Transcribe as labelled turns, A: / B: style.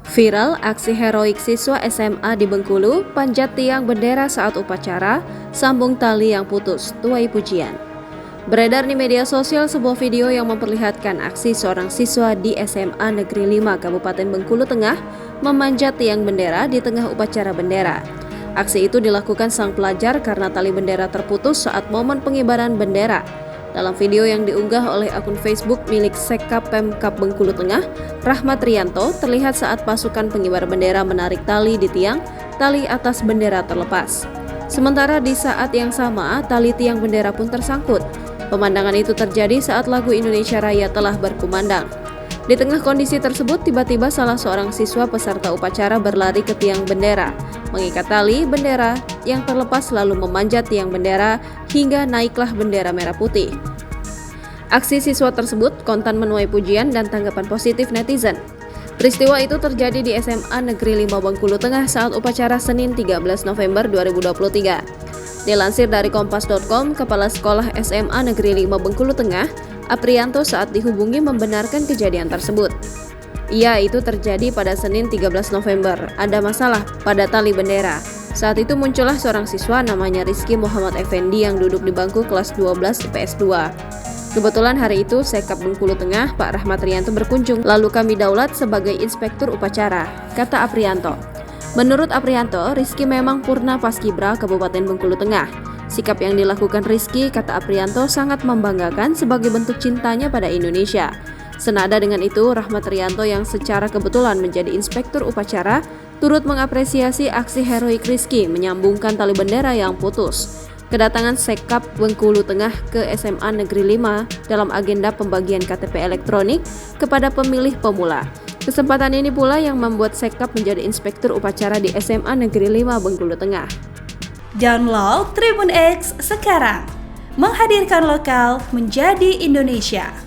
A: Viral aksi heroik siswa SMA di Bengkulu, panjat tiang bendera saat upacara, sambung tali yang putus, tuai pujian. Beredar di media sosial sebuah video yang memperlihatkan aksi seorang siswa di SMA Negeri 5 Kabupaten Bengkulu Tengah memanjat tiang bendera di tengah upacara bendera. Aksi itu dilakukan sang pelajar karena tali bendera terputus saat momen pengibaran bendera. Dalam video yang diunggah oleh akun Facebook milik Sekap Pemkab Bengkulu Tengah, Rahmat Rianto terlihat saat pasukan pengibar bendera menarik tali di tiang, tali atas bendera terlepas. Sementara di saat yang sama, tali tiang bendera pun tersangkut. Pemandangan itu terjadi saat lagu Indonesia Raya telah berkumandang. Di tengah kondisi tersebut, tiba-tiba salah seorang siswa peserta upacara berlari ke tiang bendera, mengikat tali bendera yang terlepas lalu memanjat tiang bendera hingga naiklah bendera merah putih. Aksi siswa tersebut kontan menuai pujian dan tanggapan positif netizen. Peristiwa itu terjadi di SMA Negeri 5 Bengkulu Tengah saat upacara Senin 13 November 2023. Dilansir dari kompas.com, Kepala Sekolah SMA Negeri 5 Bengkulu Tengah, Aprianto saat dihubungi membenarkan kejadian tersebut. Iya, itu terjadi pada Senin 13 November. Ada masalah pada tali bendera. Saat itu muncullah seorang siswa namanya Rizky Muhammad Effendi yang duduk di bangku kelas 12 IPS 2. Kebetulan hari itu Sekap Bengkulu Tengah, Pak Rahmat Rianto berkunjung, lalu kami daulat sebagai inspektur upacara, kata Aprianto. Menurut Aprianto, Rizky memang purna paskibra Kabupaten Bengkulu Tengah. Sikap yang dilakukan Rizky, kata Aprianto, sangat membanggakan sebagai bentuk cintanya pada Indonesia. Senada dengan itu, Rahmat Rianto yang secara kebetulan menjadi inspektur upacara, turut mengapresiasi aksi heroik Rizky menyambungkan tali bendera yang putus. Kedatangan Sekap Bengkulu Tengah ke SMA Negeri 5 dalam agenda pembagian KTP elektronik kepada pemilih pemula. Kesempatan ini pula yang membuat Sekap menjadi inspektur upacara di SMA Negeri 5 Bengkulu Tengah.
B: Download Tribun X sekarang, menghadirkan lokal menjadi Indonesia.